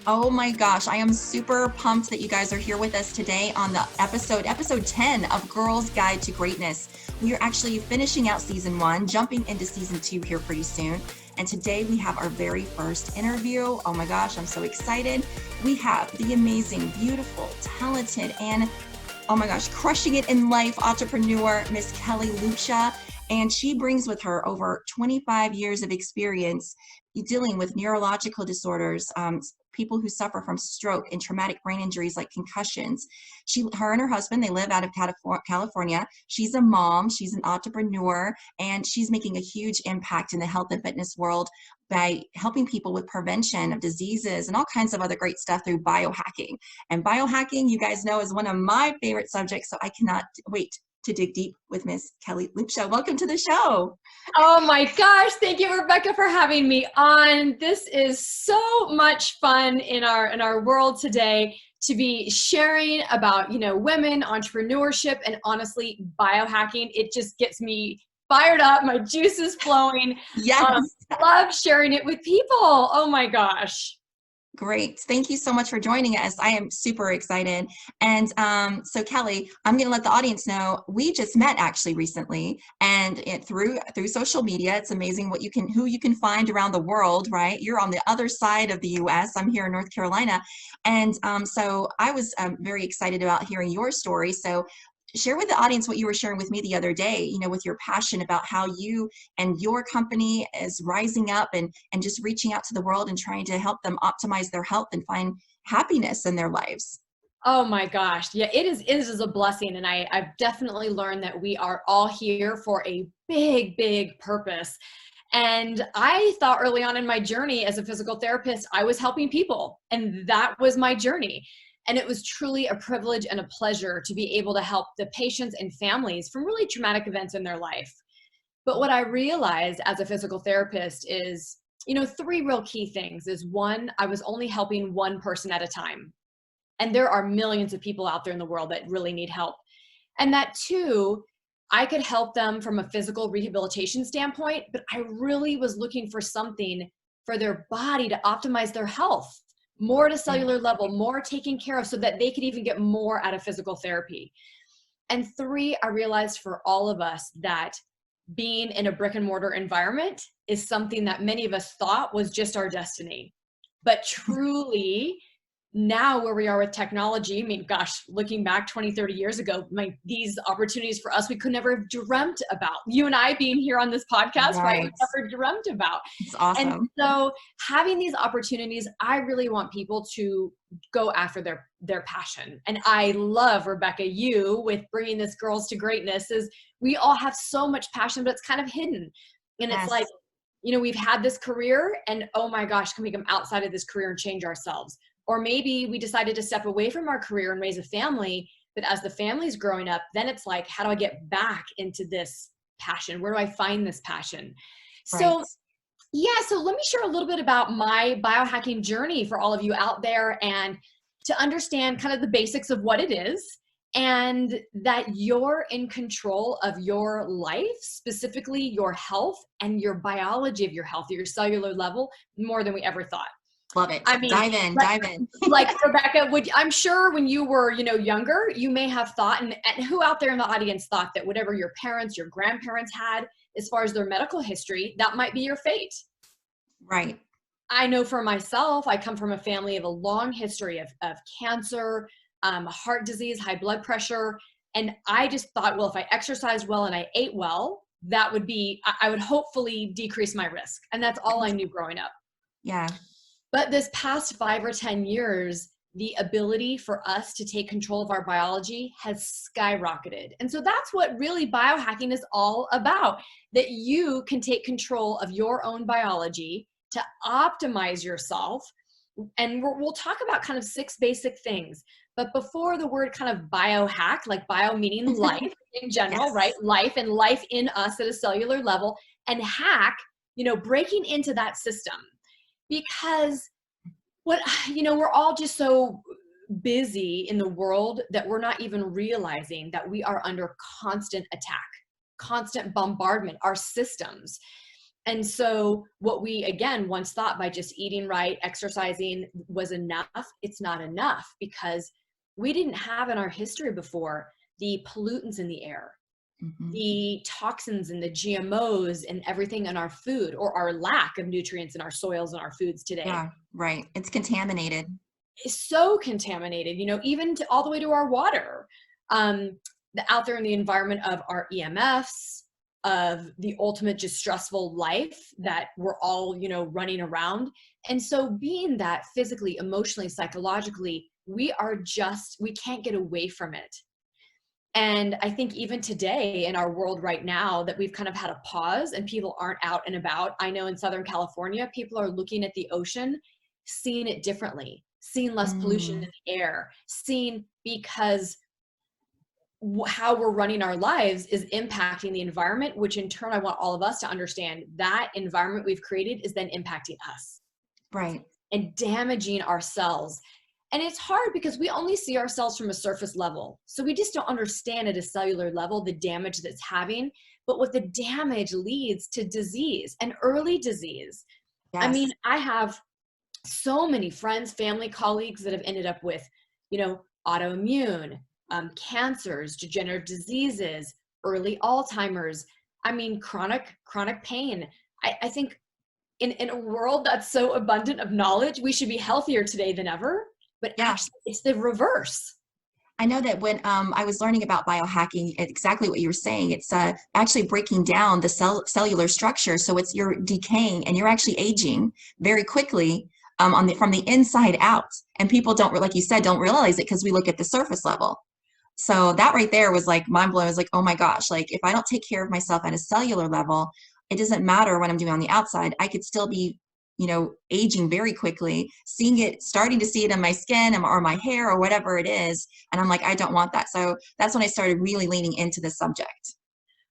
Oh my gosh, I am super pumped that you guys are here with us today on the episode 10 of Girls Guide to Greatness. We are actually finishing out season 1, jumping into season 2 here pretty soon. And today we have our very first interview. Oh my gosh, I'm so excited. We have the amazing, beautiful, talented, and oh my gosh, crushing it in life entrepreneur, Miss Kellie Lupsha. And she brings with her over 25 years of experience dealing with neurological disorders, people who suffer from stroke and traumatic brain injuries like concussions. Her and her husband, they live out of California. She's a mom, she's an entrepreneur, and she's making a huge impact in the health and fitness world by helping people with prevention of diseases and all kinds of other great stuff through biohacking. And biohacking, you guys know, is one of my favorite subjects, so I cannot wait to dig deep with Miss Kellie Lupsha. Welcome to the show. Oh my gosh, thank you, Rebecca, for having me on. This is so much fun in our world today to be sharing about, women, entrepreneurship, and honestly, biohacking. It just gets me fired up. My juice is flowing. Yes. Love sharing it with people. Oh my gosh. Great. Thank you so much for joining us. I am super excited. And so Kellie, I'm going to let the audience know we just met actually recently, and through social media. It's amazing who you can find around the world, right? You're on the other side of the US. I'm here in North Carolina. And so I was very excited about hearing your story. So share with the audience what you were sharing with me the other day, with your passion about how you and your company is rising up and just reaching out to the world and trying to help them optimize their health and find happiness in their lives. Oh my gosh. Yeah, it is a blessing. And I've definitely learned that we are all here for a big, big purpose. And I thought early on in my journey as a physical therapist, I was helping people, and that was my journey. And it was truly a privilege and a pleasure to be able to help the patients and families from really traumatic events in their life. But what I realized as a physical therapist is, three real key things is one, I was only helping one person at a time. And there are millions of people out there in the world that really need help. And that two, I could help them from a physical rehabilitation standpoint, but I really was looking for something for their body to optimize their health, more at a cellular level, more taken care of so that they could even get more out of physical therapy. And three, I realized for all of us that being in a brick and mortar environment is something that many of us thought was just our destiny. But truly, now where we are with technology, I mean, gosh, looking back 20, 30 years ago, these opportunities for us, we could never have dreamt about. You and I being here on this podcast, right? We never dreamt about. It's awesome. And so having these opportunities, I really want people to go after their passion. And I love, Rebecca, you with bringing this Girls to Greatness is we all have so much passion, but it's kind of hidden. And Yes. It's like, we've had this career and oh my gosh, can we come outside of this career and change ourselves? Or maybe we decided to step away from our career and raise a family, but as the family's growing up, then it's like, how do I get back into this passion? Where do I find this passion? Right. So let me share a little bit about my biohacking journey for all of you out there and to understand kind of the basics of what it is and that you're in control of your life, specifically your health and your biology of your health, your cellular level, more than we ever thought. Love it. I mean, dive in. Like Rebecca, I'm sure when you were, younger, you may have thought, and who out there in the audience thought that whatever your parents, your grandparents had, as far as their medical history, that might be your fate. Right. I know for myself, I come from a family of a long history of cancer, heart disease, high blood pressure. And I just thought, well, if I exercised well and I ate well, that would I would hopefully decrease my risk. And that's all I knew growing up. Yeah. But this past 5 or 10 years, the ability for us to take control of our biology has skyrocketed. And so that's what really biohacking is all about, that you can take control of your own biology to optimize yourself. And we'll talk about kind of 6 basic things. But before the word kind of biohack, like bio meaning life in general, Yes. right? Life and life in us at a cellular level, and hack, breaking into that system. Because we're all just so busy in the world that we're not even realizing that we are under constant attack, constant bombardment, our systems. And so what we, again, once thought by just eating right, exercising was enough, it's not enough, because we didn't have in our history before the pollutants in the air, the toxins and the GMOs and everything in our food, or our lack of nutrients in our soils and our foods today. Yeah, right. It's contaminated. It's so contaminated, you know, even to, all the way to our water, out there in the environment of our EMFs, of the ultimate just stressful life that we're all, you know, running around. And so being that physically, emotionally, psychologically, we can't get away from it. And I think even today in our world right now that we've kind of had a pause and people aren't out and about. I know in Southern California, people are looking at the ocean, seeing it differently, seeing less pollution in the air, seeing because how we're running our lives is impacting the environment, which in turn, I want all of us to understand that environment we've created is then impacting us. Right. And damaging ourselves. And it's hard because we only see ourselves from a surface level. So we just don't understand at a cellular level the damage that's having, but what the damage leads to disease and early disease. Yes. I mean, I have so many friends, family, colleagues that have ended up with, you know, autoimmune, cancers, degenerative diseases, early Alzheimer's. I mean, chronic pain. I think in a world that's so abundant of knowledge, we should be healthier today than ever. But actually, it's the reverse. I know that when I was learning about biohacking, exactly what you were saying, it's actually breaking down the cellular structure. So you're decaying and you're actually aging very quickly from the inside out. And people don't, like you said, don't realize it because we look at the surface level. So that right there was like mind blowing. I was like, oh my gosh, like if I don't take care of myself at a cellular level, it doesn't matter what I'm doing on the outside. I could still be, you know, aging very quickly, starting to see it in my skin or my hair or whatever it is. And I'm like, I don't want that. So that's when I started really leaning into the subject.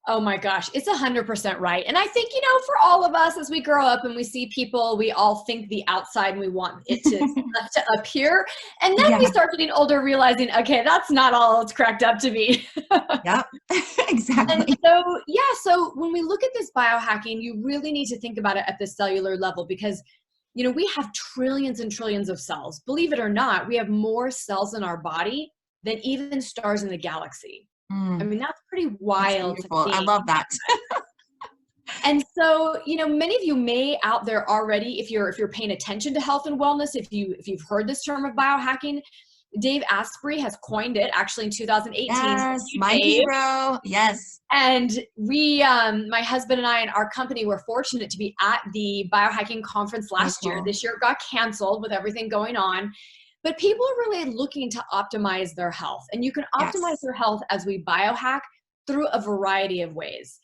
Oh my gosh, it's 100% right. And I think, you know, for all of us, as we grow up and we see people, we all think the outside and we want it to appear. And then we start getting older, realizing, okay, that's not all it's cracked up to be. Yep, exactly. And so, so when we look at this biohacking, you really need to think about it at the cellular level because, you know, we have trillions and trillions of cells. Believe it or not, we have more cells in our body than even stars in the galaxy. I mean, that's pretty wild. That's beautiful. I love that. And so, you know, many of you may out there already, if you're paying attention to health and wellness, if you've heard this term of biohacking, Dave Asprey has coined it actually in 2018. Yes, my hero. Yes. And we, my husband and I and our company were fortunate to be at the biohacking conference last year. This year it got canceled with everything going on. But people are really looking to optimize their health. And you can optimize their health as we biohack through a variety of ways.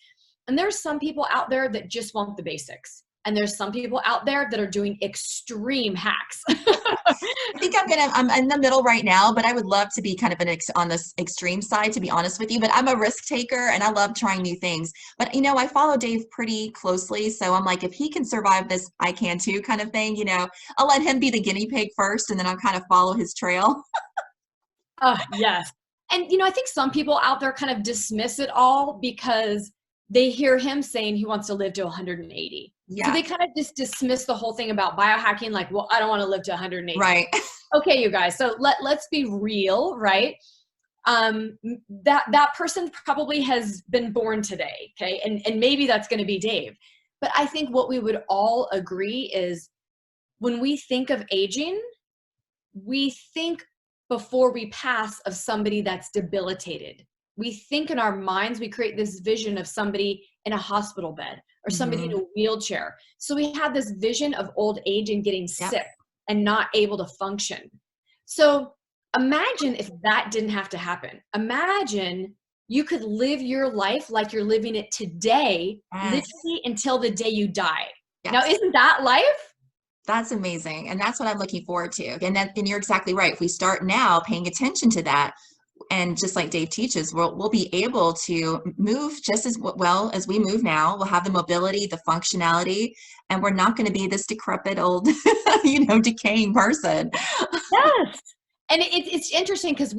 And there's some people out there that just want the basics. And there's some people out there that are doing extreme hacks. I think I'm in the middle right now, but I would love to be kind of on this extreme side, to be honest with you. But I'm a risk taker and I love trying new things. But, you know, I follow Dave pretty closely. So I'm like, if he can survive this, I can too kind of thing. You know, I'll let him be the guinea pig first and then I'll kind of follow his trail. Yes. And, you know, I think some people out there kind of dismiss it all because they hear him saying he wants to live to 180. Yeah. So they kind of just dismiss the whole thing about biohacking, like, well, I don't want to live to 180. Right. Okay, you guys. So let's be real, right? That person probably has been born today, okay? And maybe that's going to be Dave. But I think what we would all agree is when we think of aging, we think before we pass of somebody that's debilitated. We think in our minds, we create this vision of somebody in a hospital bed or somebody in a wheelchair. So we have this vision of old age and getting sick and not able to function. So imagine if that didn't have to happen. Imagine you could live your life like you're living it today, literally until the day you die. Now, isn't that life? That's amazing. And that's what I'm looking forward to. And you're exactly right. If we start now paying attention to that, and just like Dave teaches, we'll be able to move just as well as we move now. We'll have the mobility, the functionality, and we're not going to be this decrepit old, decaying person. Yes. And it's interesting because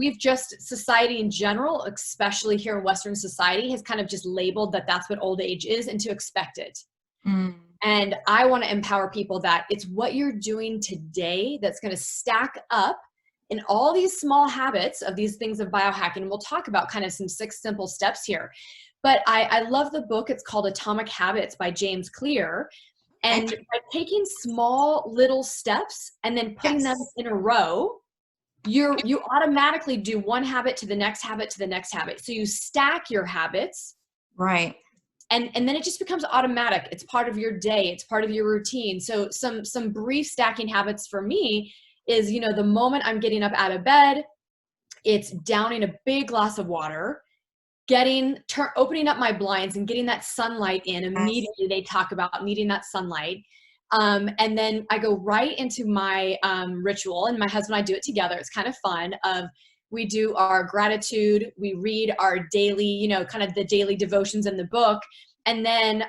society in general, especially here in Western society, has kind of just labeled that that's what old age is and to expect it. Mm. And I want to empower people that it's what you're doing today that's going to stack up in all these small habits of these things of biohacking. And we'll talk about kind of some 6 simple steps here. But I love the book. It's called Atomic Habits by James Clear. And by taking small little steps and then putting them in a row, you automatically do one habit to the next habit to the next habit. So you stack your habits. Right. And then it just becomes automatic. It's part of your day. It's part of your routine. So some brief stacking habits for me is, you know, the moment I'm getting up out of bed, it's downing a big glass of water, opening up my blinds and getting that sunlight in immediately. They talk about needing that sunlight. And then I go right into my ritual, and my husband and I do it together. It's kind of fun. We do our gratitude, we read our daily, you know, kind of the daily devotions in the book. And then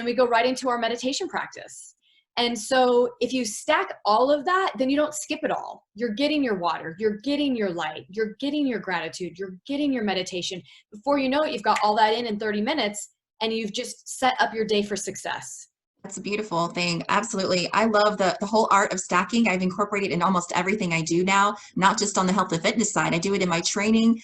we go right into our meditation practice. And so if you stack all of that, then you don't skip it all. You're getting your water, you're getting your light, you're getting your gratitude, you're getting your meditation. Before you know it, you've got all that in 30 minutes and you've just set up your day for success. That's a beautiful thing. Absolutely. I love the whole art of stacking. I've incorporated in almost everything I do now, not just on the health and fitness side. I do it in my training,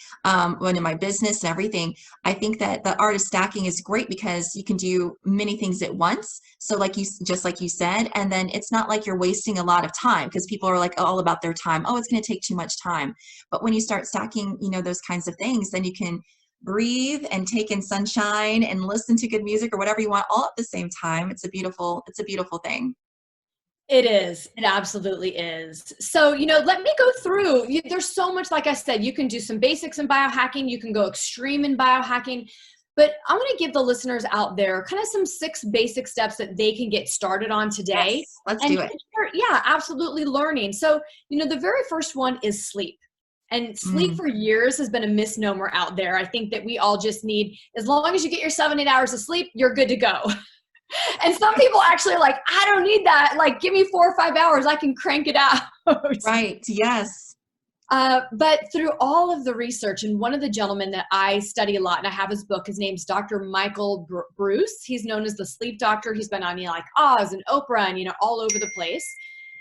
when in my business and everything. I think that the art of stacking is great because you can do many things at once. So just like you said, and then it's not like you're wasting a lot of time because people are like all about their time. Oh, it's going to take too much time. But when you start stacking, you know, those kinds of things, then you can breathe and take in sunshine and listen to good music or whatever you want all at the same time. It's a beautiful thing. It is. It absolutely is. So, you know, let me go through. There's so much, like I said, you can do some basics in biohacking. You can go extreme in biohacking. But I'm going to give the listeners out there kind of some 6 basic steps that they can get started on today. Yes, let's do it. Yeah, absolutely learning. So, you know, the very first one is sleep. And sleep for years has been a misnomer out there. I think that we all just need, as long as you get your 7-8 hours of sleep, you're good to go. And some people actually are like, I don't need that. Like, give me 4 or 5 hours. I can crank it out. Right. Yes. But through all of the research, and one of the gentlemen that I study a lot, and I have his book, his name's Dr. Michael Breus. He's known as the sleep doctor. He's been on, you know, like Oz and Oprah and, you know, all over the place.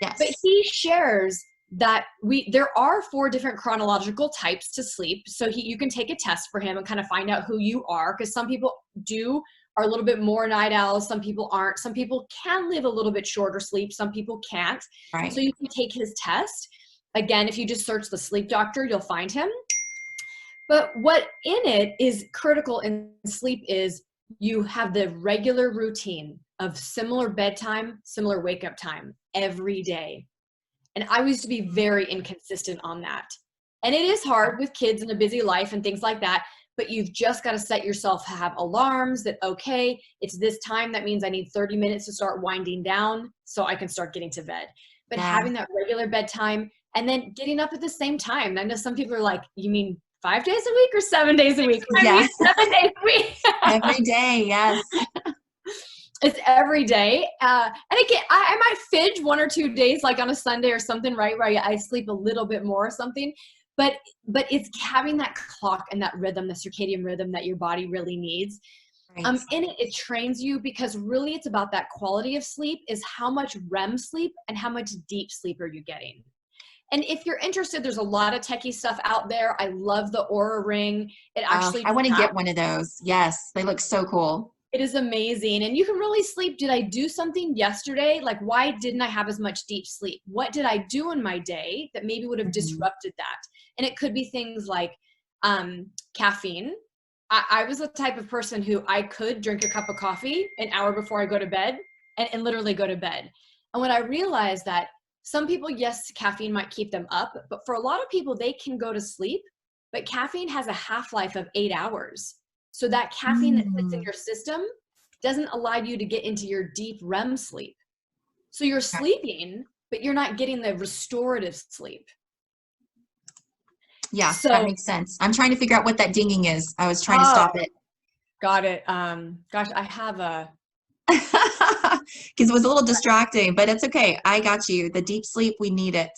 Yes. But he shares that there are 4 different chronological types to sleep. So you can take a test for him and kind of find out who you are, because some people are a little bit more night owls. Some people aren't. Some people can live a little bit shorter sleep. Some people can't. Right. So you can take his test. Again, if you just search the sleep doctor, you'll find him. But what in it is critical in sleep is you have the regular routine of similar bedtime, similar wake up time every day. And I used to be very inconsistent on that. And it is hard with kids and a busy life and things like that, but you've just got to set yourself, have alarms that, okay, it's this time. That means I need 30 minutes to start winding down so I can start getting to bed. But having that regular bedtime and then getting up at the same time. I know some people are like, you mean 5 days a week or 7 days a week? Yes. I mean 7 days a week. Every day. Yes. It's every day. And again, I might fidge 1 or 2 days, like on a Sunday or something, right, where I sleep a little bit more or something. But it's having that clock and that rhythm, the circadian rhythm that your body really needs. Right. In it trains you, because really it's about that quality of sleep, is how much REM sleep and how much deep sleep are you getting. And if you're interested, there's a lot of techie stuff out there. I love the Oura Ring. It actually, I want to get one of those. Yes. They look so cool. it is amazing. And you can really sleep. Did I do something yesterday? Like, why didn't I have as much deep sleep? What did I do in my day that maybe would have disrupted that? And it could be things like caffeine. I was the type of person who I could drink a cup of coffee an hour before I go to bed and literally go to bed. And when I realized that some people, yes, caffeine might keep them up, but for a lot of people, they can go to sleep, but caffeine has a half-life of 8 hours. So that caffeine that sits in your system doesn't allow you to get into your deep REM sleep. So you're sleeping, but you're not getting the restorative sleep. Yeah, so, that makes sense. I'm trying to figure out what that dinging is. I was trying to stop it. Got it. Gosh, I have a... Because it was a little distracting, but it's okay. I got you. The deep sleep, we need it.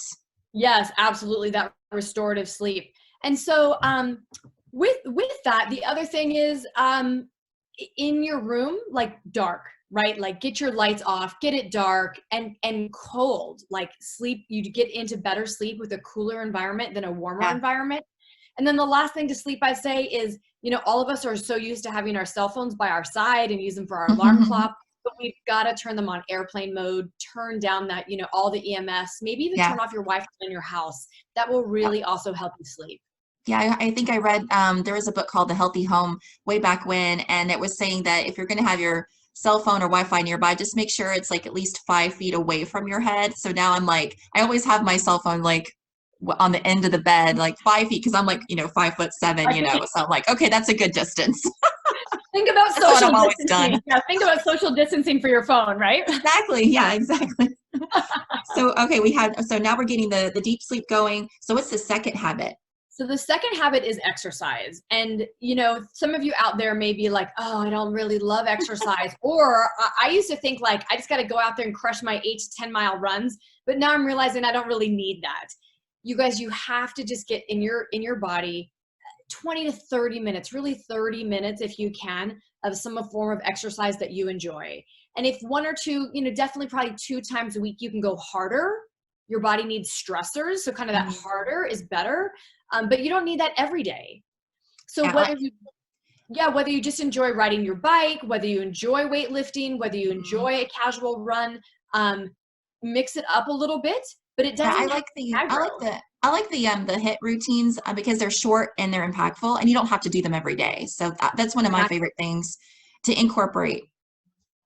Yes, absolutely. That restorative sleep. And so with that, the other thing is in your room, like dark. right? Like get your lights off, get it dark and cold, like sleep, you get into better sleep with a cooler environment than a warmer environment. And then the last thing to sleep, I say, is, all of us are so used to having our cell phones by our side and use them for our alarm clock, but we've got to turn them on airplane mode, turn down that, all the EMFs, maybe even turn off your Wi-Fi in your house. That will really also help you sleep. Yeah, I think I read, there was a book called The Healthy Home way back when, and it was saying that if you're going to have your cell phone or Wi-Fi nearby, just make sure it's like at least 5 feet away from your head. So now I'm like, I always have my cell phone like on the end of the bed, like 5 feet, because I'm like, 5'7", so I'm like, okay, that's a good distance. Think about That's what social I've always distancing. done. Yeah, think about social distancing for your phone, right? Exactly. Yeah, exactly. So, okay, so now we're getting the deep sleep going. So what's the second habit? So the second habit is exercise. And, some of you out there may be like, oh, I don't really love exercise. Or I used to think like, I just got to go out there and crush my 8 to 10 mile runs. But now I'm realizing I don't really need that. You guys, you have to just get in your body 20 to 30 minutes, really 30 minutes if you can, of some form of exercise that you enjoy. And if one or two, definitely probably 2 times a week, you can go harder. Your body needs stressors. So kind of that harder is better. But you don't need that every day. So whether you just enjoy riding your bike, whether you enjoy weightlifting, whether you enjoy a casual run, mix it up a little bit, but it doesn't. I like the HIIT routines because they're short and they're impactful, and you don't have to do them every day. So that's one of my favorite things to incorporate.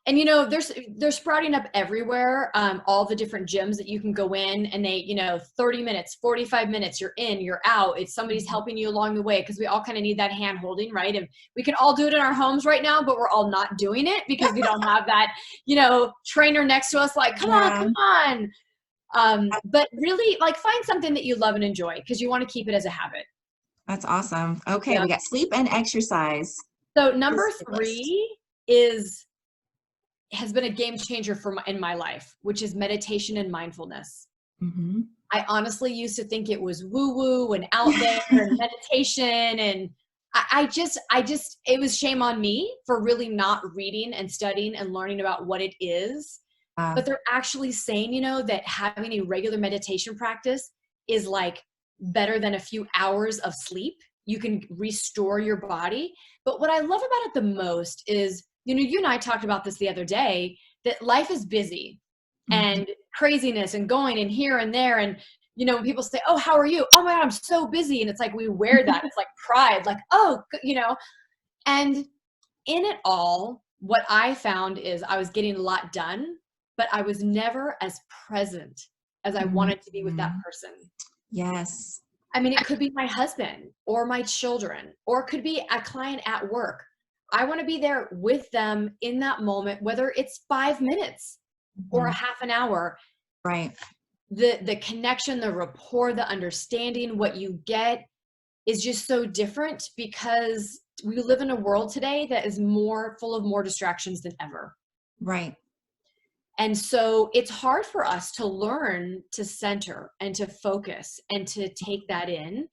And they're sprouting up everywhere. All the different gyms that you can go in, and they 30 minutes, 45 minutes, you're in, you're out. It's somebody's helping you along the way, because we all kind of need that hand holding, right? And we can all do it in our homes right now, but we're all not doing it because we don't have that trainer next to us like, come on. But really, like, find something that you love and enjoy, because you want to keep it as a habit. That's awesome. Okay, we got sleep and exercise. So number 3 has been a game changer in my life, which is meditation and mindfulness. Mm-hmm. I honestly used to think it was woo-woo and out there and meditation. And I just, it was shame on me for really not reading and studying and learning about what it is. But they're actually saying, that having a regular meditation practice is like better than a few hours of sleep. You can restore your body. But what I love about it the most is, you and I talked about this the other day, that life is busy and craziness and going and here and there. And, when people say, oh, how are you? Oh my God, I'm so busy. And it's like, we wear that. It's like pride, like, oh, and in it all, what I found is I was getting a lot done, but I was never as present as I wanted to be with that person. Yes. I mean, it could be my husband or my children, or it could be a client at work. I want to be there with them in that moment, whether it's 5 minutes or a half an hour. Right. The connection, the rapport, the understanding, what you get is just so different, because we live in a world today that is full of more distractions than ever. Right. And so it's hard for us to learn to center and to focus and to take that in.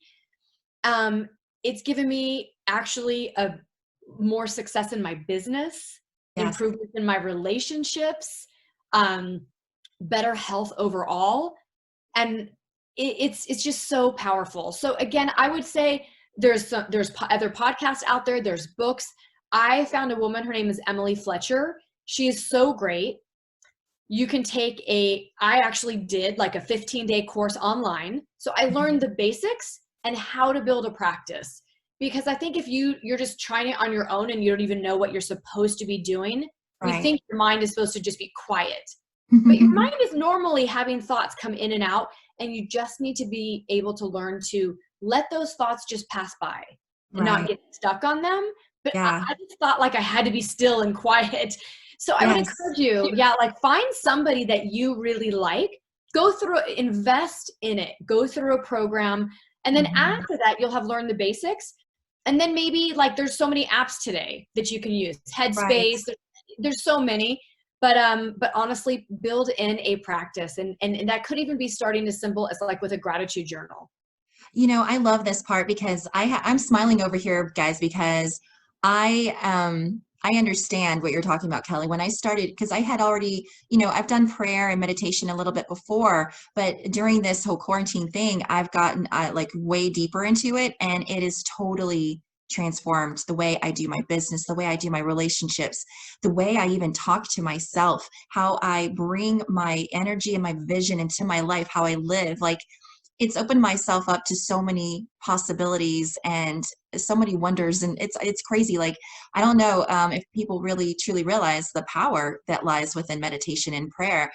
It's given me actually a more success in my business, improvements in my relationships, better health overall. And it's just so powerful. So again, I would say there's other podcasts out there. There's books. I found a woman, her name is Emily Fletcher. She is so great. You can take I actually did like a 15-day course online. So I learned the basics and how to build a practice. Because I think if you're just trying it on your own and you don't even know what you're supposed to be doing, we think your mind is supposed to just be quiet. But your mind is normally having thoughts come in and out, and you just need to be able to learn to let those thoughts just pass by and not get stuck on them. But I just thought like I had to be still and quiet. So I would encourage you, like find somebody that you really like, invest in it, go through a program. And then after that, you'll have learned the basics. And then maybe like there's so many apps today that you can use. Headspace, there's so many. But honestly, build in a practice. And that could even be starting as simple as like with a gratitude journal. I love this part because I'm smiling over here, guys, because I I understand what you're talking about, Kelly. When I started, because I had already, you know, I've done prayer and meditation a little bit before, but during this whole quarantine thing, I've gotten like way deeper into it, and it is totally transformed the way I do my business, the way I do my relationships, the way I even talk to myself, how I bring my energy and my vision into my life, how I live. Like, it's opened myself up to so many possibilities and so many wonders, and it's crazy. Like, I don't know if people really truly realize the power that lies within meditation and prayer,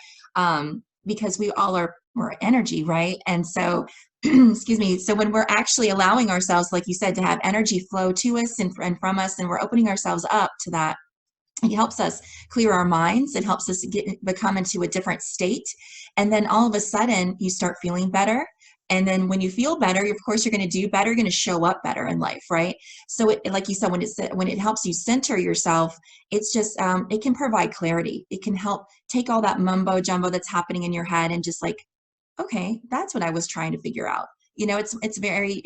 because we all are, we're energy, right? And so excuse me, so when we're actually allowing ourselves, like you said, to have energy flow to us and from us, and we're opening ourselves up to that, it helps us clear our minds. It helps us become into a different state. And then all of a sudden you start feeling better. And then when you feel better, of course, you're going to do better. You're going to show up better in life, right? So like you said, when it helps you center yourself, it's just, it can provide clarity. It can help take all that mumbo jumbo that's happening in your head and just like, okay, that's what I was trying to figure out. You know, it's very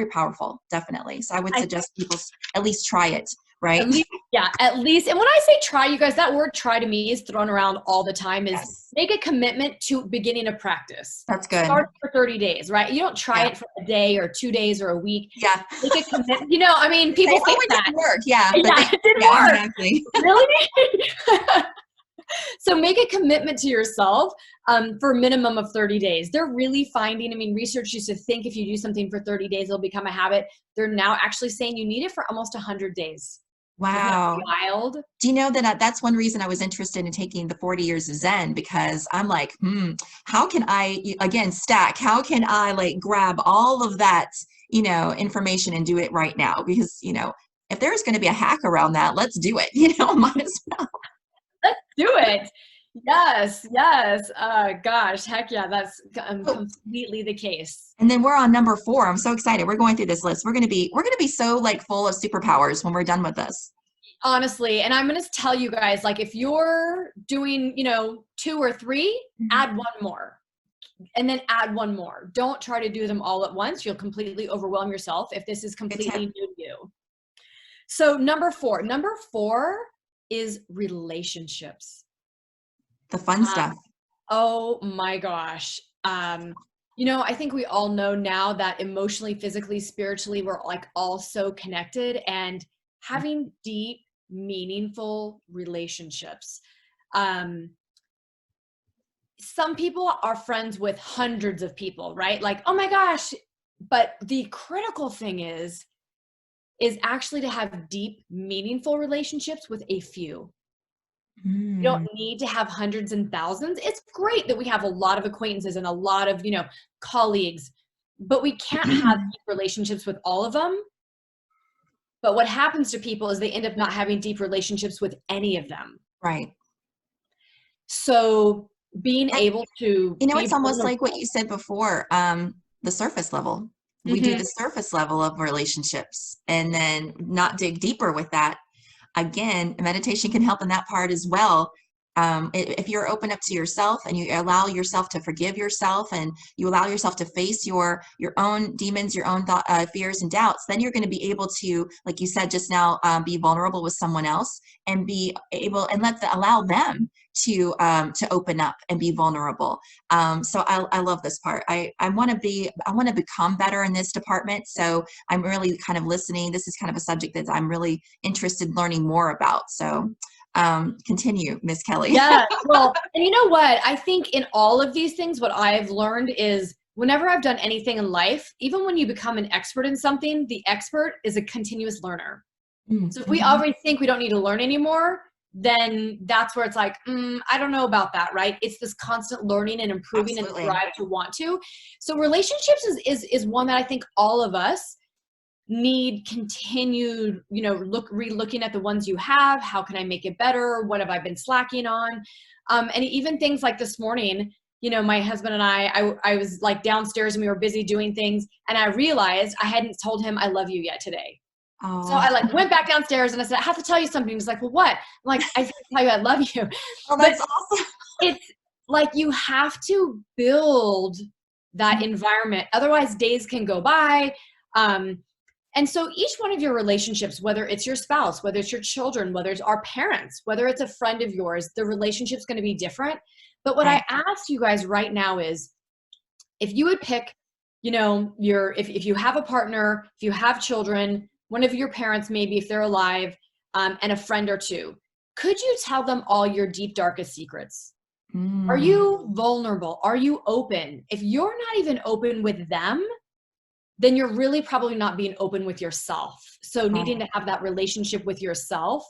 powerful, definitely. So I would suggest people at least try it, right? At least, yeah, at least. And when I say try, you guys, that word try to me is thrown around all the time. Is Yes. make a commitment to beginning a practice. That's good. Start for 30 days, right? You don't try it for a day or 2 days or a week. Yeah. Make a commitment. You know, I mean, people think it that. didn't work. Yeah. Yeah, But it didn't yeah, work. exactly. Really? So make a commitment to yourself for a minimum of 30 days. They're really finding, I mean, research used to think if you do something for 30 days, it'll become a habit. They're now actually saying you need it for almost 100 days. Wow. Isn't that wild? Do you know that that's one reason I was interested in taking the 40 years of Zen, because I'm like, how can I, again, stack? How can I like grab all of that, you know, information and do it right now? Because, you know, if there's going to be a hack around that, let's do it. You know, might as well. Let's do it. Yes, yes. Gosh, heck yeah, that's completely the case. And then we're on number 4. I'm so excited. We're going through this list. We're going to be so like full of superpowers when we're done with this. Honestly, and I'm going to tell you guys, like if you're doing, you know, 2 or 3, add one more. And then add one more. Don't try to do them all at once. You'll completely overwhelm yourself if this is completely new to you. So number 4 is relationships. The fun stuff. Oh my gosh. You know, I think we all know now that emotionally, physically, spiritually, we're like all so connected, and having deep, meaningful relationships. Some people are friends with hundreds of people, right? Like, oh my gosh. But the critical thing is actually to have deep, meaningful relationships with a few. You don't need to have hundreds and thousands. It's great that we have a lot of acquaintances and a lot of, you know, colleagues, but we can't have deep relationships with all of them. But what happens to people is they end up not having deep relationships with any of them. Right. So being able to, you know, it's almost like what you said before, the surface level. We do the surface level of relationships and then not dig deeper with that. Again, meditation can help in that part as well. If you're open up to yourself and you allow yourself to forgive yourself and you allow yourself to face your own demons, your own fears and doubts, then you're going to be able to, like you said just now, be vulnerable with someone else and be able and allow them to open up and be vulnerable. So I love this part. I want to become better in this department. So I'm really kind of listening. This is kind of a subject that I'm really interested in learning more about. So continue, Miss Kelly. Yeah. Well, and you know what? I think in all of these things, what I've learned is whenever I've done anything in life, even when you become an expert in something, the expert is a continuous learner. So if we already think we don't need to learn anymore, then that's where it's like, I don't know about that, right? It's this constant learning and improving and drive to want to. So relationships is one that I think all of us need continued, you know, re-looking at the ones you have. How can I make it better? What have I been slacking on? And even things like this morning, you know, my husband and I was like downstairs and we were busy doing things. And I realized I hadn't told him I love you yet today. Oh. So I like went back downstairs and I said, I have to tell you something. He's like, well, what? I'm like, I have to tell you I love you. Oh, that's awesome. It's like you have to build that environment. Otherwise days can go by. And so each one of your relationships, whether it's your spouse, whether it's your children, whether it's our parents, whether it's a friend of yours, the relationship's going to be different. But what Right. I ask you guys right now is, if you would pick, you know, if you have a partner, if you have children, one of your parents, maybe if they're alive, and a friend or two, could you tell them all your deep, darkest secrets? Are you vulnerable? Are you open? If you're not even open with them, then you're really probably not being open with yourself. So needing to have that relationship with yourself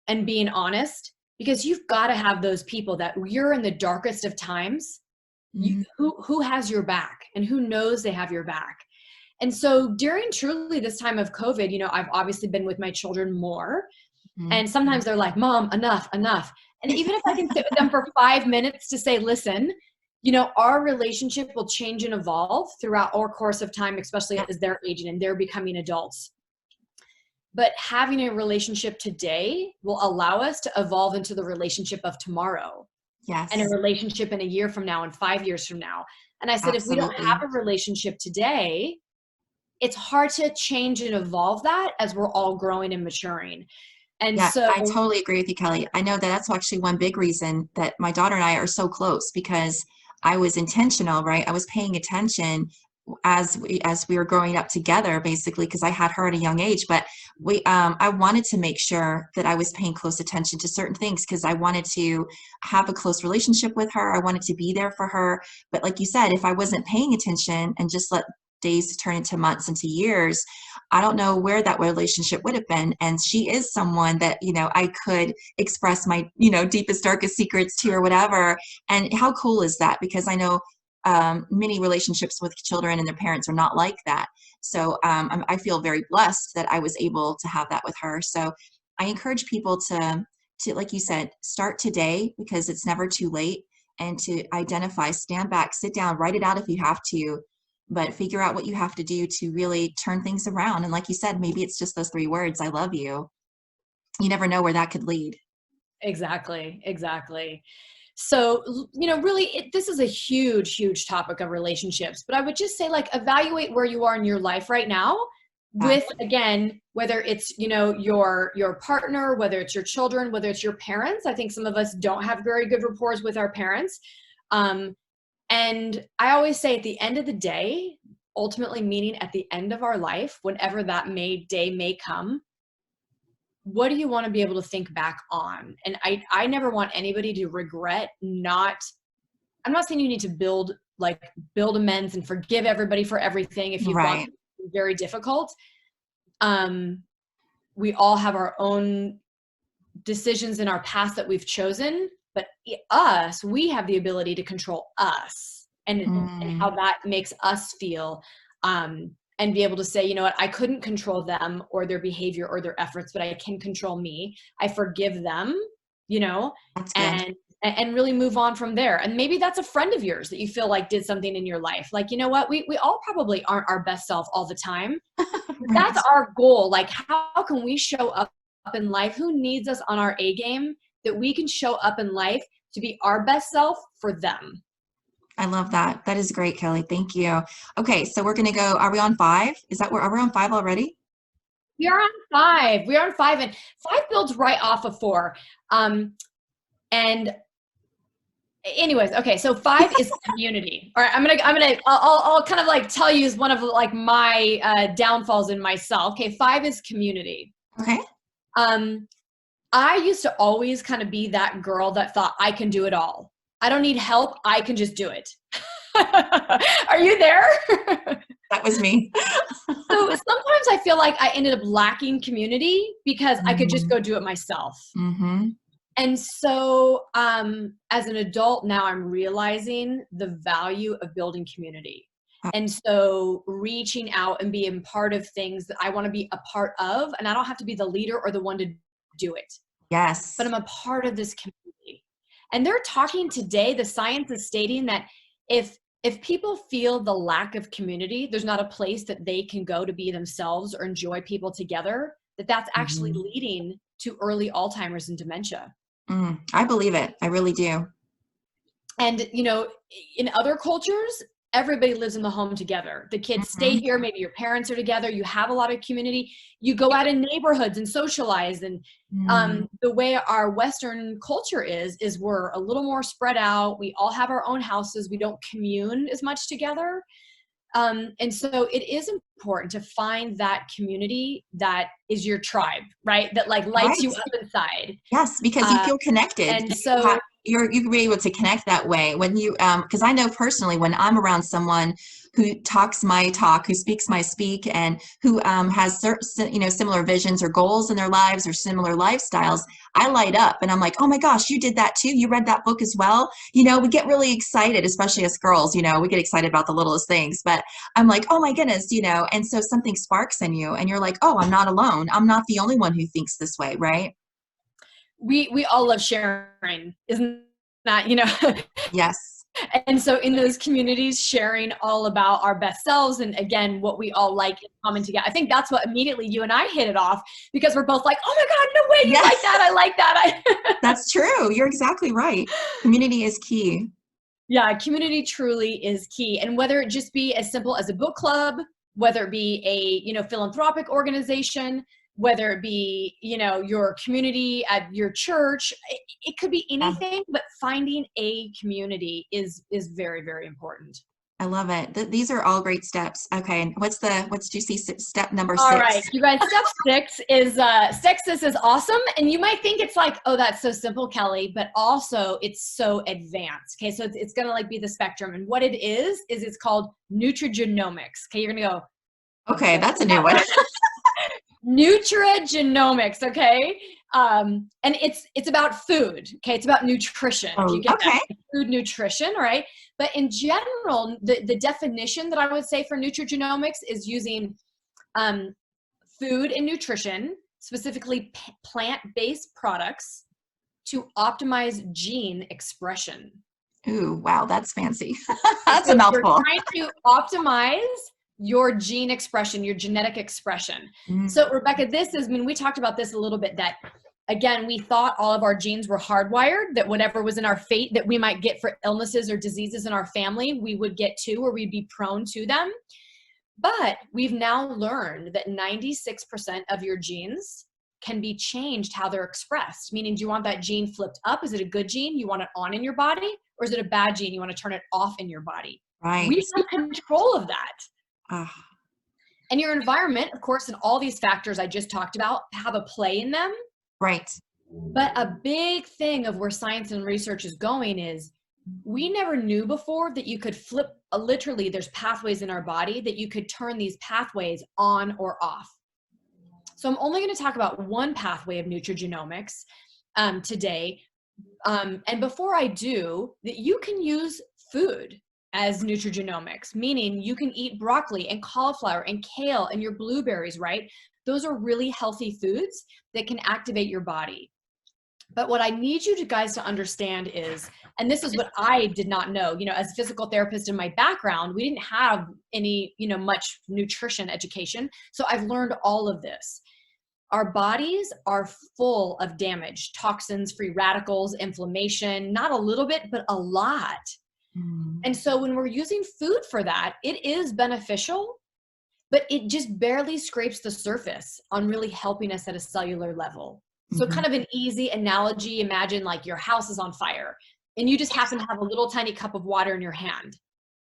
and being honest, because you've got to have those people that you're in the darkest of times, who has your back and who knows they have your back. And so during truly this time of COVID, you know, I've obviously been with my children more. And sometimes they're like, Mom, enough. And even if I can sit with them for 5 minutes to say, listen, you know, our relationship will change and evolve throughout our course of time, especially as they're aging and they're becoming adults. But having a relationship today will allow us to evolve into the relationship of tomorrow. Yes. And a relationship in a year from now and 5 years from now. And I said, Absolutely. If we don't have a relationship today, it's hard to change and evolve that as we're all growing and maturing. And yeah, so I totally agree with you, Kelly. I know that that's actually one big reason that my daughter and I are so close, because I was intentional, right? I was paying attention as we were growing up together, basically, because I had her at a young age. But I wanted to make sure that I was paying close attention to certain things, because I wanted to have a close relationship with her. I wanted to be there for her. But like you said, if I wasn't paying attention and just let days turn into months, into years, I don't know where that relationship would have been. And she is someone that, you know, I could express my, you know, deepest, darkest secrets to, or whatever. And how cool is that? Because I know many relationships with children and their parents are not like that. So I feel very blessed that I was able to have that with her. So I encourage people to, like you said, start today, because it's never too late, and to identify, stand back, sit down, write it out if you have to, but figure out what you have to do to really turn things around. And like you said, maybe it's just those 3 words, I love you. You never know where that could lead. Exactly. So, you know, really, this is a huge, huge topic of relationships, but I would just say, like, evaluate where you are in your life right now with, again, whether it's, you know, your partner, whether it's your children, whether it's your parents. I think some of us don't have very good rapport with our parents. And I always say, at the end of the day, ultimately meaning at the end of our life, whenever that day may come, what do you want to be able to think back on? And I never want anybody to regret I'm not saying you need to build amends and forgive everybody for everything if you've gone through very difficult. We all have our own decisions in our past that we've chosen, but we have the ability to control us and how that makes us feel. And be able to say, you know what, I couldn't control them or their behavior or their efforts, but I can control me. I forgive them, you know, and really move on from there. And maybe that's a friend of yours that you feel like did something in your life. Like, you know what, we all probably aren't our best self all the time. That's our goal. Like, how can we show up in life? Who needs us on our A game, that we can show up in life to be our best self for them? I love that. That is great, Kelly. Thank you. Okay, so we're going to go, are we on 5? Are we on 5 already? We are on 5. We are on 5, and 5 builds right off of 4. And anyways, okay, so 5 is community. All right, I'll kind of like tell you is one of like my downfalls in myself. Okay, 5 is community. Okay. I used to always kind of be that girl that thought I can do it all. I don't need help. I can just do it. Are you there? That was me. So sometimes I feel like I ended up lacking community because I could just go do it myself. And so as an adult now, I'm realizing the value of building community. And so reaching out and being part of things that I want to be a part of, and I don't have to be the leader or the one to do it. Yes. But I'm a part of this community. And they're talking today, the science is stating that if people feel the lack of community, there's not a place that they can go to be themselves or enjoy people together, that's actually leading to early Alzheimer's and dementia. I believe it. I really do. And, you know, in other cultures, everybody lives in the home together. The kids stay here. Maybe your parents are together. You have a lot of community. You go out in neighborhoods and socialize. And the way our Western culture is we're a little more spread out. We all have our own houses. We don't commune as much together. And so it is important to find that community that is your tribe, right? That like lights you up inside. Yes, because you feel connected. And so you can be able to connect that way when you, because I know personally when I'm around someone who talks my talk, who speaks my speak, and who has similar visions or goals in their lives or similar lifestyles, I light up and I'm like, oh my gosh, you did that too. You read that book as well. You know, we get really excited, especially as girls, you know, we get excited about the littlest things, but I'm like, oh my goodness, you know, and so something sparks in you and you're like, oh, I'm not alone. I'm not the only one who thinks this way, right? We all love sharing, isn't that, you know? Yes. And so in those communities, sharing all about our best selves and again, what we all like in common together. I think that's what immediately you and I hit it off because we're both like, oh my God, no way, you like that. I like that. That's true. You're exactly right. Community is key. Yeah, community truly is key. And whether it just be as simple as a book club, whether it be a, you know, philanthropic organization, whether it be, you know, your community at your church, it could be anything, but finding a community is very, very important. I love it. These are all great steps. Okay. And what's juicy step number 6? All right, you guys, step 6 is, this is awesome. And you might think it's like, oh, that's so simple, Kelly, but also it's so advanced. Okay. So it's going to like be the spectrum. And what it is it's called Nutrigenomics. Okay. You're going to go, okay, that's a new one. Nutrigenomics, okay? And it's about food, okay? It's about nutrition. Oh, you get okay. that, food nutrition, right? But in general, the definition that I would say for nutrigenomics is using food and nutrition, specifically plant-based products, to optimize gene expression. Ooh, wow, that's fancy. That's a mouthful. You're trying to optimize your gene expression, your genetic expression. So Rebecca, we talked about this a little bit, that again, we thought all of our genes were hardwired, that whatever was in our fate that we might get for illnesses or diseases in our family, we would get to, or we'd be prone to them. But we've now learned that 96% of your genes can be changed how they're expressed. Meaning, do you want that gene flipped up? Is it a good gene? You want it on in your body? Or is it a bad gene? You want to turn it off in your body? Right. We have control of that. And your environment, of course, and all these factors I just talked about have a play in them. Right. But a big thing of where science and research is going is we never knew before that you could flip, literally there's pathways in our body that you could turn these pathways on or off. So I'm only going to talk about one pathway of nutrigenomics today. And before I do, that you can use food as nutrigenomics, meaning you can eat broccoli and cauliflower and kale and your blueberries, right? Those are really healthy foods that can activate your body. But what I need you guys to understand is, and this is what I did not know, you know, as a physical therapist in my background, we didn't have any, you know, much nutrition education. So I've learned all of this. Our bodies are full of damage, toxins, free radicals, inflammation, not a little bit, but a lot. And so when we're using food for that, it is beneficial, but it just barely scrapes the surface on really helping us at a cellular level. So kind of an easy analogy, imagine like your house is on fire and you just happen to have a little tiny cup of water in your hand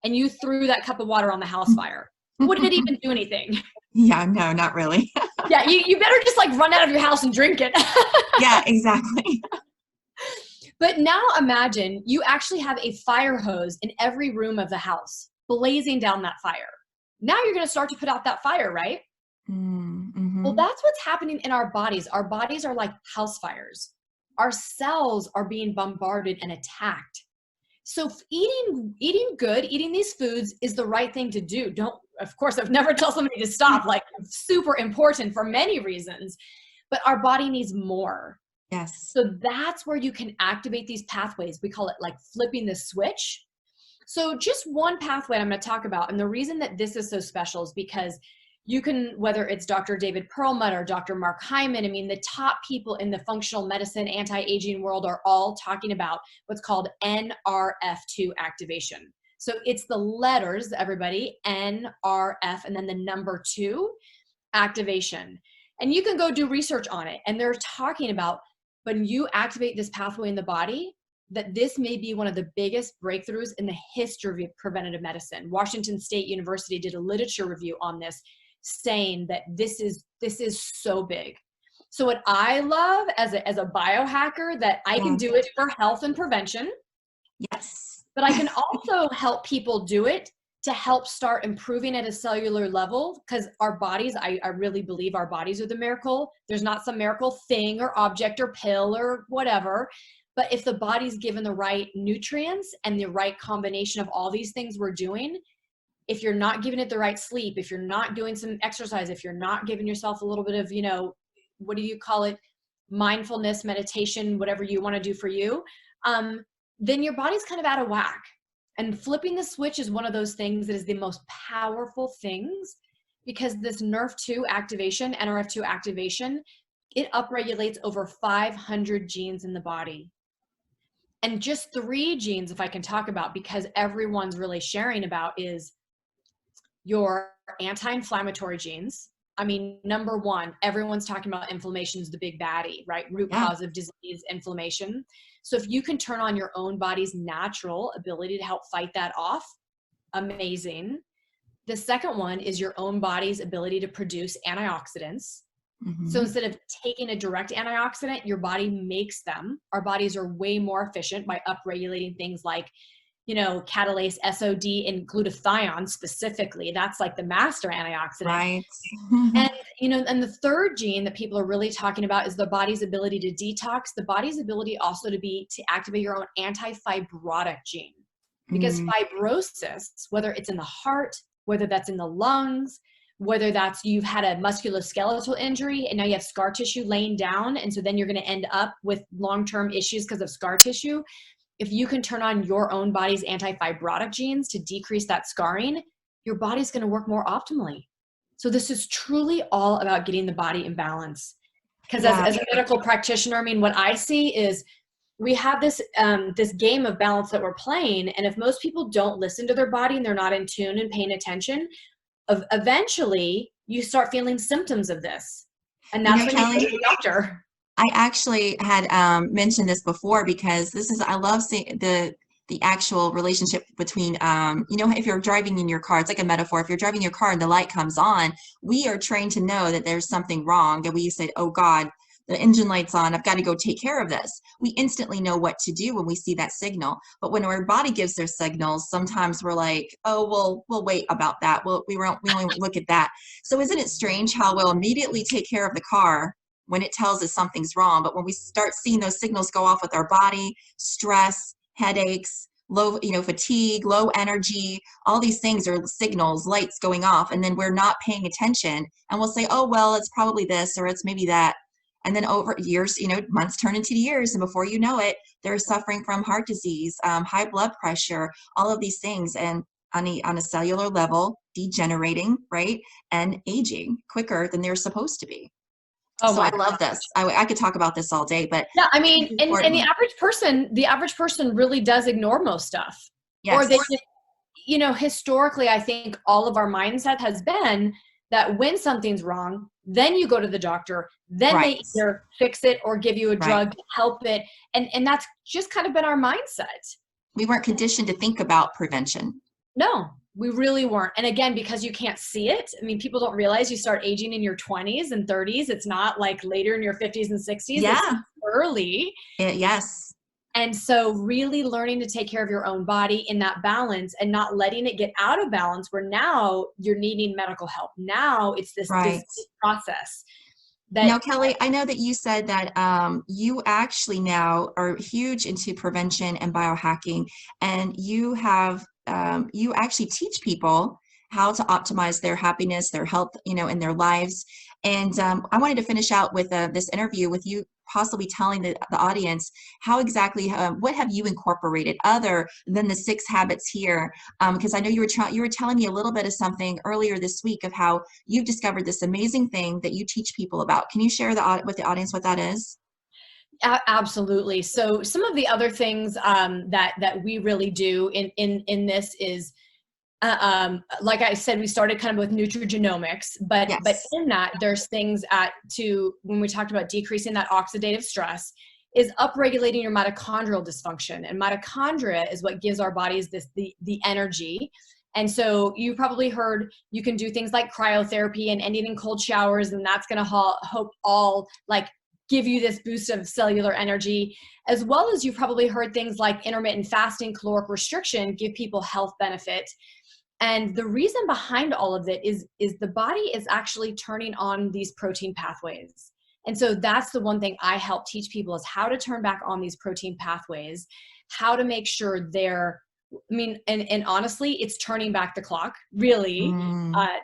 and you threw that cup of water on the house fire. Would it even do anything? Yeah, no, not really. Yeah, you better just like run out of your house and drink it. Yeah, exactly. But now imagine you actually have a fire hose in every room of the house, blazing down that fire. Now you're going to start to put out that fire, right? Well, that's what's happening in our bodies. Our bodies are like house fires. Our cells are being bombarded and attacked. So eating good, eating these foods is the right thing to do. Of course, I've never tell somebody to stop, like super important for many reasons, but our body needs more. Yes. So that's where you can activate these pathways. We call it like flipping the switch. So just one pathway I'm going to talk about. And the reason that this is so special is because you can, whether it's Dr. David Perlmutter or Dr. Mark Hyman, I mean, the top people in the functional medicine, anti-aging world are all talking about what's called Nrf2 activation. So it's the letters, everybody, NRF, and then the number 2, activation. And you can go do research on it. And they're talking about when you activate this pathway in the body, that this may be one of the biggest breakthroughs in the history of preventative medicine. Washington State University did a literature review on this, saying that this is so big. So what I love as a biohacker, that I can do it for health and prevention. Yes. But I can also help people do it to help start improving at a cellular level, because our bodies, I really believe our bodies are the miracle. There's not some miracle thing or object or pill or whatever. But if the body's given the right nutrients and the right combination of all these things we're doing, if you're not giving it the right sleep, if you're not doing some exercise, if you're not giving yourself a little bit of, what do you call it? Mindfulness, meditation, whatever you want to do for you, then your body's kind of out of whack. And flipping the switch is one of those things that is the most powerful things, because this Nrf2 activation, Nrf2 activation, it upregulates over 500 genes in the body. And just 3 genes, if I can talk about, because everyone's really sharing about, is your anti-inflammatory genes. I mean, number 1, everyone's talking about inflammation is the big baddie, right? Root cause of disease, inflammation. So if you can turn on your own body's natural ability to help fight that off, amazing. The second one is your own body's ability to produce antioxidants. So instead of taking a direct antioxidant, your body makes them. Our bodies are way more efficient by upregulating things like, catalase, SOD, and glutathione specifically. That's like the master antioxidant. Right. And, and the third gene that people are really talking about is the body's ability to detox, the body's ability also to activate your own anti-fibrotic gene. Because fibrosis, whether it's in the heart, whether that's in the lungs, whether that's you've had a musculoskeletal injury and now you have scar tissue laying down, and so then you're going to end up with long-term issues because of scar tissue. If you can turn on your own body's anti-fibrotic genes to decrease that scarring, your body's going to work more optimally. So this is truly all about getting the body in balance. Because as a medical practitioner, I mean, what I see is we have this game of balance that we're playing. And if most people don't listen to their body and they're not in tune and paying attention, eventually you start feeling symptoms of this. And that's when Kellie, you go to the doctor. I actually had mentioned this before, because I love seeing the actual relationship between, if you're driving in your car, it's like a metaphor. If you're driving your car and the light comes on, we are trained to know that there's something wrong, and we say, oh God, the engine light's on, I've got to go take care of this. We instantly know what to do when we see that signal. But when our body gives their signals, sometimes we're like, oh, we'll wait about that. We only look at that. So isn't it strange how we'll immediately take care of the car when it tells us something's wrong, but when we start seeing those signals go off with our body, stress, headaches, low, fatigue, low energy, all these things are signals, lights going off, and then we're not paying attention, and we'll say, oh, well, it's probably this, or it's maybe that. And then over years, months turn into years, and before you know it, they're suffering from heart disease, high blood pressure, all of these things, and on a cellular level, degenerating, right, and aging quicker than they're supposed to be. Oh, so I love this. I could talk about this all day, but yeah, I mean, and the average person really does ignore most stuff. Yes. Or they just, historically, I think all of our mindset has been that when something's wrong, then you go to the doctor, then they either fix it or give you a drug to help it. And that's just kind of been our mindset. We weren't conditioned to think about prevention. No, we really weren't. And again, because you can't see it, I mean, people don't realize you start aging in your 20s and 30s. It's not like later in your 50s and 60s. Yeah. It's early. Yes. And so really learning to take care of your own body in that balance and not letting it get out of balance where now you're needing medical help. Now it's this process. Now, Kellie, I know that you said that you actually now are huge into prevention and biohacking, and you have you actually teach people how to optimize their happiness, their health, in their lives. And I wanted to finish out with this interview with you, possibly telling the audience how exactly, what have you incorporated other than the 6 habits here? Because I know you were telling me a little bit of something earlier this week of how you've discovered this amazing thing that you teach people about. Can you share with the audience what that is? Absolutely. So some of the other things that we really do in this is, like I said, we started kind of with nutrigenomics, but Yes. in that there's things when we talked about decreasing that oxidative stress, is upregulating your mitochondrial dysfunction, and mitochondria is what gives our bodies the energy. And so you probably heard you can do things like cryotherapy and ending in cold showers, and that's going to hope all like give you this boost of cellular energy, as well as you've probably heard things like intermittent fasting, caloric restriction give people health benefit. And the reason behind all of it is the body is actually turning on these protein pathways. And so that's the one thing I help teach people is how to turn back on these protein pathways, how to make sure and honestly, it's turning back the clock, really,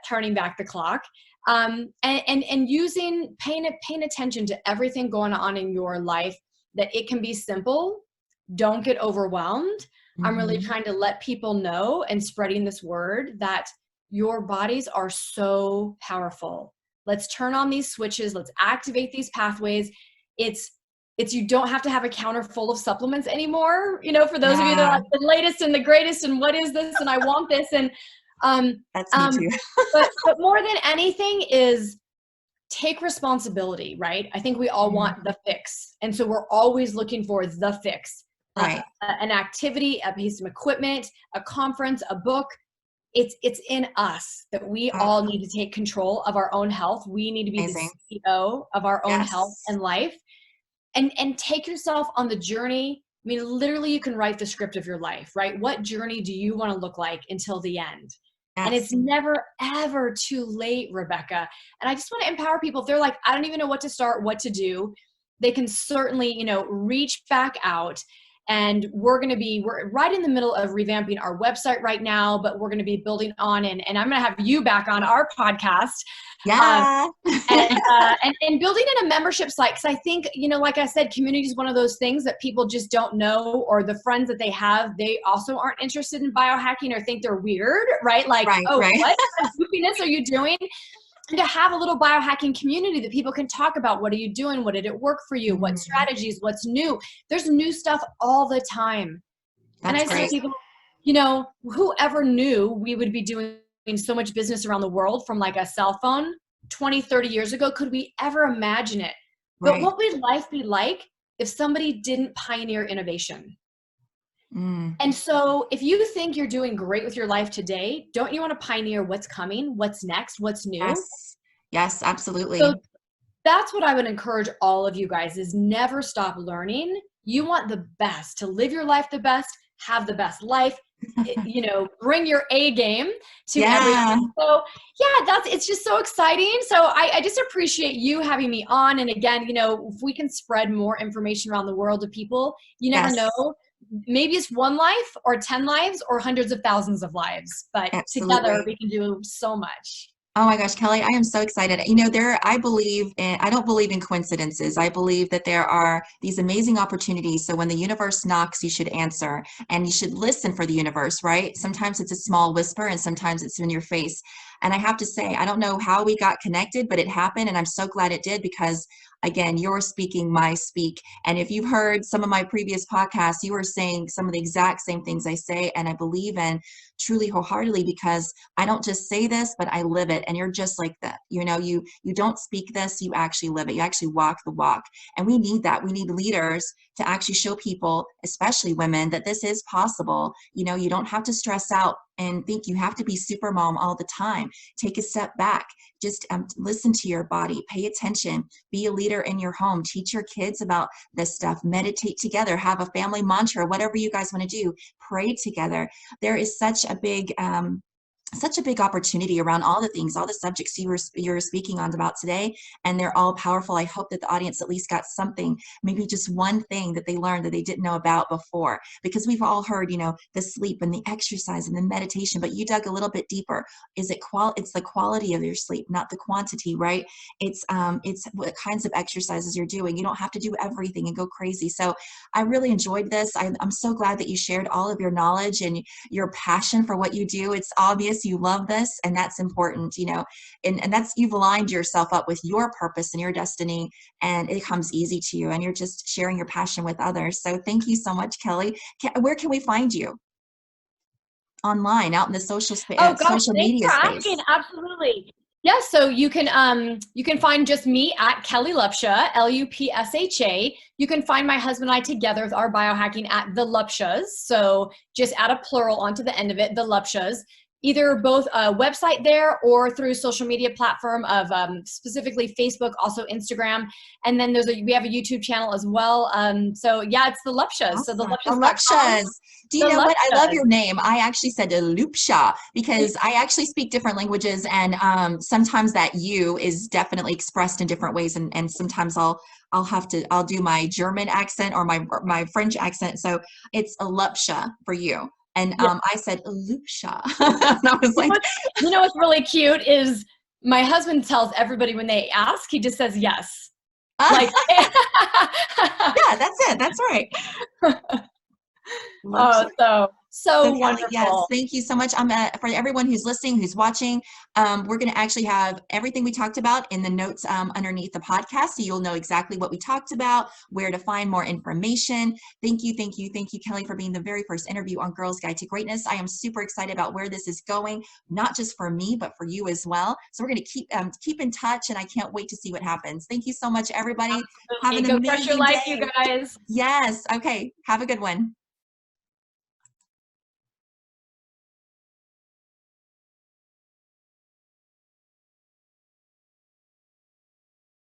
turning back the clock. And paying attention to everything going on in your life, that it can be simple. Don't get overwhelmed. I'm really trying to let people know and spreading this word that your bodies are so powerful. Let's turn on these switches. Let's activate these pathways. It's you don't have to have a counter full of supplements anymore. For those of you that are like the latest and the greatest and what is this and I want this. And that's me too. but more than anything is take responsibility, right? I think we all want the fix. And so we're always looking for the fix. Right. An activity, a piece of equipment, a conference, a book. It's in us that we all need to take control of our own health. We need to be the CEO of our own health and life, and take yourself on the journey. I mean, literally you can write the script of your life, right? What journey do you want to look like until the end? Yes. And it's never, ever too late, Rebecca. And I just want to empower people. If they're like, I don't even know what to start, what to do, they can certainly, reach back out. And we're right in the middle of revamping our website right now, but we're going to be building on, and I'm going to have you back on our podcast. Yeah. And building in a membership site. Cause I think, like I said, community is one of those things that people just don't know, or the friends that they have, they also aren't interested in biohacking or think they're weird, right? Like, what kind of goofiness are you doing? And to have a little biohacking community that people can talk about. What are you doing? What did it work for you? What strategies? What's new? There's new stuff all the time. And I say to people, whoever knew we would be doing so much business around the world from like a cell phone 20, 30 years ago? Could we ever imagine it? But what would life be like if somebody didn't pioneer innovation? And so if you think you're doing great with your life today, don't you want to pioneer what's coming, what's next, what's new? Yes, absolutely. So that's what I would encourage all of you guys is never stop learning. You want the best, to live your life the best, have the best life, bring your A game to everything. So it's just so exciting. So I just appreciate you having me on. And again, if we can spread more information around the world to people, you never know. Maybe it's one life or 10 lives or hundreds of thousands of lives, but together we can do so much. Oh my gosh, Kelly, I am so excited. I don't believe in coincidences. I believe that there are these amazing opportunities. So when the universe knocks, you should answer, and you should listen for the universe, right? Sometimes it's a small whisper and sometimes it's in your face. And I have to say, I don't know how we got connected, but it happened. And I'm so glad it did, because again, you're speaking my speak. And if you've heard some of my previous podcasts, you were saying some of the exact same things I say, and I believe in truly wholeheartedly, because I don't just say this, but I live it. And you're just like that. You don't speak this, you actually live it. You actually walk the walk. And we need that. We need leaders to actually show people, especially women, that this is possible. You don't have to stress out and think you have to be super mom all the time. Take a step back. Just listen to your body, pay attention, be a leader in your home, teach your kids about this stuff, meditate together, have a family mantra, whatever you guys want to do, pray together. There is such a big opportunity around all the things, all the subjects you were speaking on about today, and they're all powerful. I hope that the audience at least got something, maybe just one thing that they learned that they didn't know about before, because we've all heard, the sleep and the exercise and the meditation, but you dug a little bit deeper. It's the quality of your sleep, not the quantity, right? It's what kinds of exercises you're doing. You don't have to do everything and go crazy. So I really enjoyed this. I'm so glad that you shared all of your knowledge and your passion for what you do. It's obvious this, you love this, and that's important, you know, and that's, you've lined yourself up with your purpose and your destiny, and it comes easy to you, and you're just sharing your passion with others. So thank you so much, Kellie. Where can we find you? Online, out in the social Oh gosh, social thanks media for asking. space. Absolutely. Yeah, so you can find just me at Kellie Lupsha, Lupsha. You can find my husband and I together with our biohacking at the Lupshas. So just add a plural onto the end of it, the Lupshas. Either both a website there or through social media platform of specifically Facebook, also Instagram. And then we have a YouTube channel as well. So yeah, it's the Lupshas. So Awesome. The thelupshas.com. Lupshas. Do you The know what? I love Lupshas. your name. I actually said a Lupsha because I actually speak different languages, and sometimes that U is definitely expressed in different ways, and sometimes I'll do my German accent or my French accent. So it's a Lupsha for you. And Yeah. I said Lupsha. And I was like, You know what's really cute is my husband tells everybody when they ask, he just says yes. Like, yeah, that's it. That's right. Lupsha. oh, so So Kellie, yes, wonderful. thank you so much. For everyone who's listening, who's watching, we're going to actually have everything we talked about in the notes underneath the podcast, so you'll know exactly what we talked about, where to find more information. Thank you, thank you, thank you, Kellie, for being the very first interview on Girls Guide to Greatness. I am super excited about where this is going, not just for me, but for you as well. So we're going to keep in touch, and I can't wait to see what happens. Thank you so much, everybody. Have Absolutely. an Go crush your amazing life, you day. guys. Yes. Okay. Have a good one.